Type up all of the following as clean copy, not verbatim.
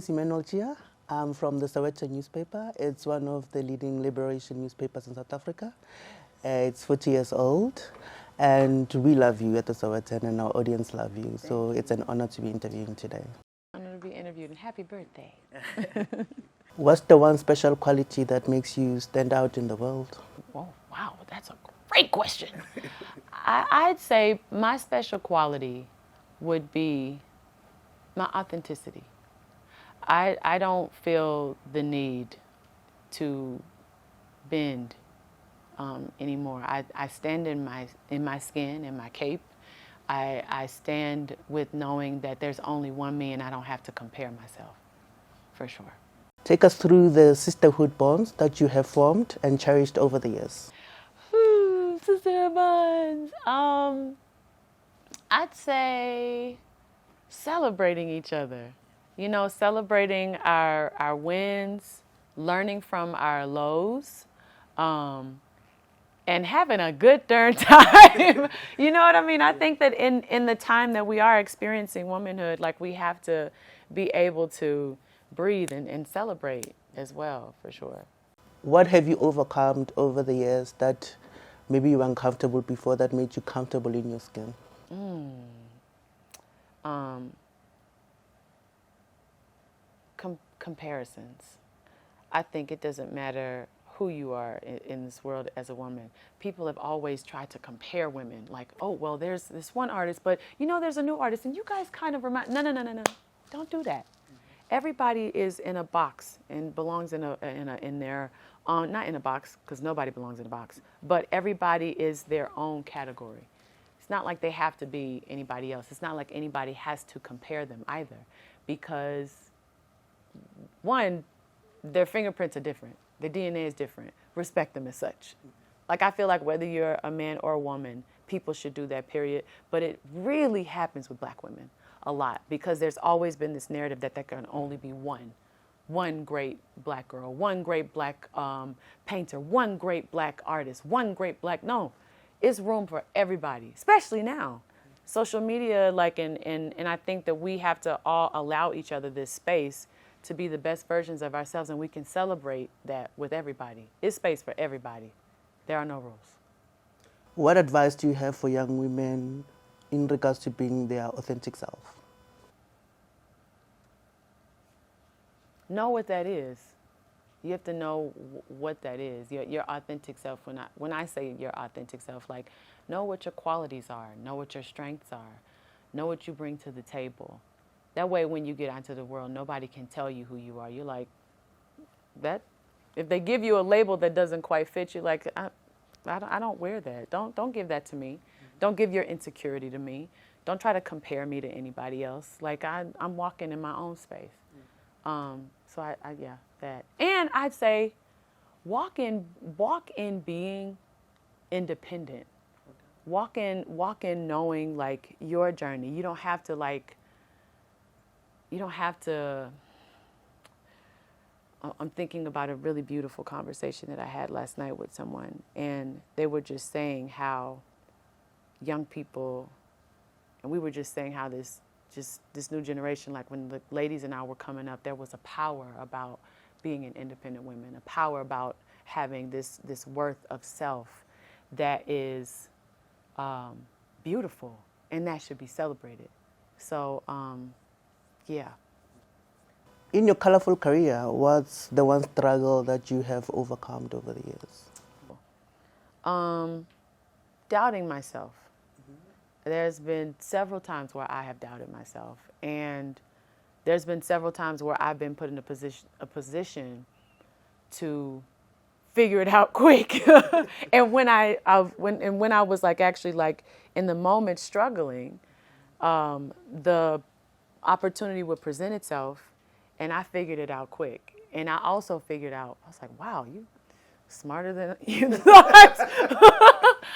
is Emmanuel Chia. I'm from the Sowetan newspaper. It's one of the leading liberation newspapers in South Africa. It's 40 years old, and we love you at the Sowetan, and our audience love you. So it's an honor to be interviewing today. Honor to be interviewed, and happy birthday. What's the one special quality that makes you stand out in the world? Oh, wow, that's a great question. I'd say my special quality would be my authenticity. I don't feel the need to bend anymore. I stand in my skin, in my cape. I stand with knowing that there's only one me and I don't have to compare myself, for sure. Take us through the sisterhood bonds that you have formed and cherished over the years. Sisterhood bonds. I'd say celebrating each other. You know, celebrating our wins, learning from our lows, and having a good darn time. You know what I mean? I think that in the time that we are experiencing womanhood, like, we have to be able to breathe and celebrate as well, for sure. What have you overcome over the years that maybe you were uncomfortable before that made you comfortable in your skin? Comparisons. I think it doesn't matter who you are in this world as a woman. People have always tried to compare women. Like, oh, well, there's this one artist, but you know, there's a new artist, and you guys kind of remind. No. Don't do that. Everybody is in a box and belongs in their not in a box, because nobody belongs in a box, but everybody is their own category. It's not like they have to be anybody else. It's not like anybody has to compare them either, because one, their fingerprints are different. Their DNA is different. Respect them as such. Like, I feel like whether you're a man or a woman, people should do that, period. But it really happens with Black women a lot, because there's always been this narrative that there can only be one great Black girl, one great Black painter, one great Black artist, one great Black, no. It's room for everybody, especially now. Social media, like, and I think that we have to all allow each other this space to be the best versions of ourselves, and we can celebrate that with everybody. It's space for everybody. There are no rules. What advice do you have for young women in regards to being their authentic self? Know what that is. You have to know what that is, your authentic self. When I say your authentic self, like, know what your qualities are, know what your strengths are, know what you bring to the table. That way, when you get out into the world, nobody can tell you who you are. You're like, that. If they give you a label that doesn't quite fit you, like, I don't wear that. Don't give that to me. Mm-hmm. Don't give your insecurity to me. Don't try to compare me to anybody else. Like, I'm walking in my own space. Mm-hmm. So yeah, that. And I'd say, walk in being independent. Okay. Walk in knowing, like, your journey. You don't have to, I'm thinking about a really beautiful conversation that I had last night with someone, and they were just saying how young people, and we were just saying how this new generation, like, when the ladies and I were coming up, there was a power about being an independent woman, a power about having this worth of self that is beautiful, and that should be celebrated. So, yeah. In your colorful career, what's the one struggle that you have overcome over the years? Doubting myself. Mm-hmm. There's been several times where I have doubted myself, and there's been several times where I've been put in a position to figure it out quick. And when I was, like, actually, like, in the moment struggling, the opportunity would present itself, and I figured it out quick. And I also figured out, I was like, wow, you smarter than you thought.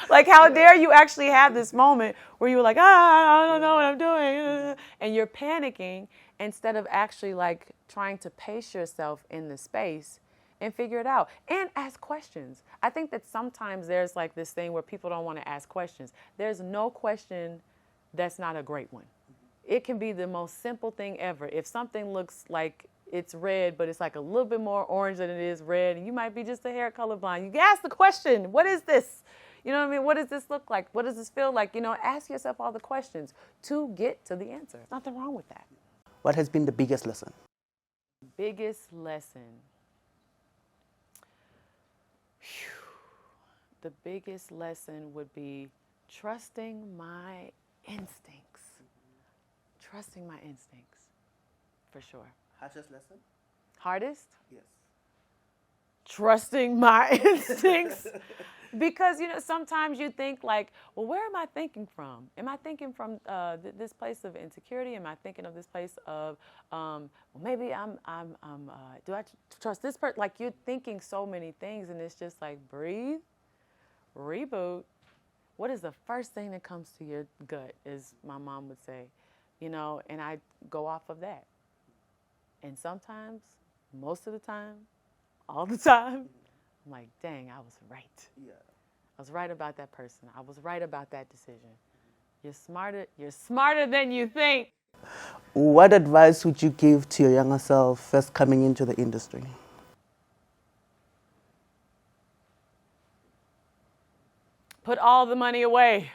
Like, how dare you actually have this moment where you were like, I don't know what I'm doing. And you're panicking instead of actually, like, trying to pace yourself in the space and figure it out. And ask questions. I think that sometimes there's, like, this thing where people don't want to ask questions. There's no question that's not a great one. It can be the most simple thing ever. If something looks like it's red, but it's like a little bit more orange than it is red, and you might be just a hair colorblind. You can ask the question, what is this? You know what I mean? What does this look like? What does this feel like? You know, ask yourself all the questions to get to the answer. Nothing wrong with that. What has been the biggest lesson? Biggest lesson. Whew. The biggest lesson would be trusting my instincts. Trusting my instincts, for sure. Harshest lesson? Hardest? Yes. Trusting my instincts. Because, you know, sometimes you think like, well, where am I thinking from? Am I thinking from this place of insecurity? Am I thinking of this place of, well, maybe do I trust this person? Like, you're thinking so many things, and it's just like, breathe, reboot. What is the first thing that comes to your gut, as my mom would say, you know, and I go off of that. And sometimes, most of the time, all the time, I'm like, dang, I was right. Yeah. I was right about that person. I was right about that decision. You're smarter than you think. What advice would you give to your younger self first coming into the industry? Put all the money away.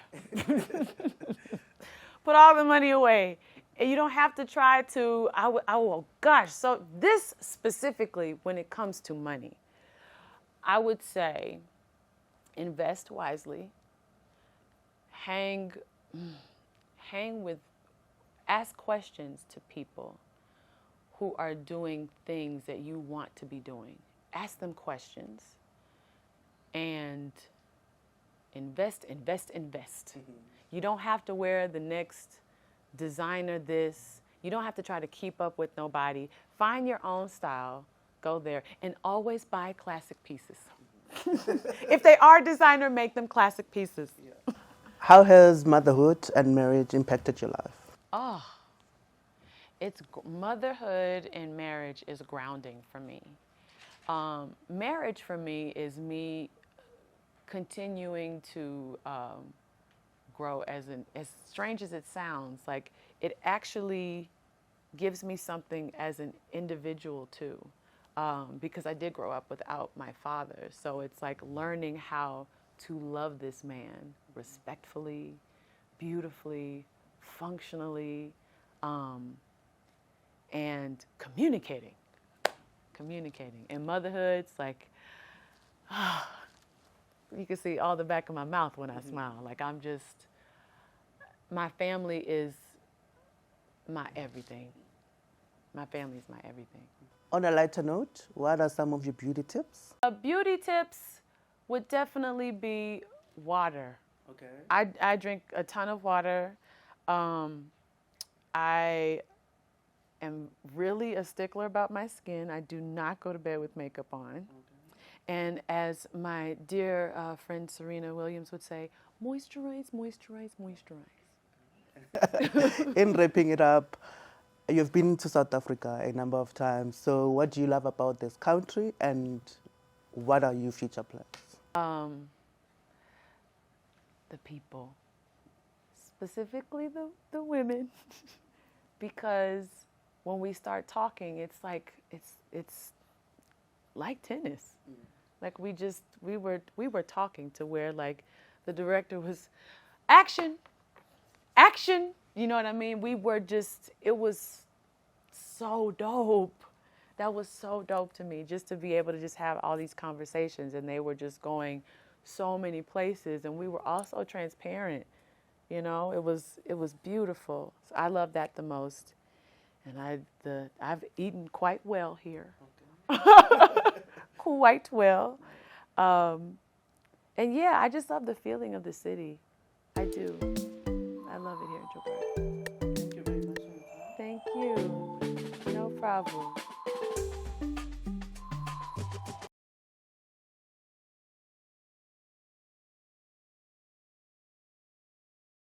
Put all the money away. And you don't have to try to, gosh, so this specifically when it comes to money, I would say invest wisely, ask questions to people who are doing things that you want to be doing. Ask them questions and invest. Mm-hmm. You don't have to wear the next designer this. You don't have to try to keep up with nobody. Find your own style, go there, and always buy classic pieces. If they are designer, make them classic pieces. Yeah. How has motherhood and marriage impacted your life? Oh, motherhood and marriage is grounding for me. Marriage for me is me continuing to grow as strange as it sounds, like it actually gives me something as an individual too, because I did grow up without my father. So it's like learning how to love this man respectfully, beautifully, functionally, and communicating. And motherhood's like, you can see all the back of my mouth when I smile. Like my family is my everything. My family is my everything. On a lighter note, what are some of your beauty tips? Beauty tips would definitely be water. Okay. I drink a ton of water. I am really a stickler about my skin. I do not go to bed with makeup on. Okay. And as my dear friend Serena Williams would say, moisturize, moisturize, moisturize. In wrapping it up, you've been to South Africa a number of times. So what do you love about this country, and what are your future plans? The people, specifically the women, because when we start talking, it's like it's like tennis. Like we were talking to where like the director was action, you know what I mean? It was so dope. That was so dope to me, just to be able to just have all these conversations, and they were just going so many places, and we were also transparent. You know, it was beautiful. So I love that the most. And I've eaten quite well here. Okay. Quite well. And yeah, I just love the feeling of the city. I do. I love it here in Joburg. Thank you very much. Thank you. No problem.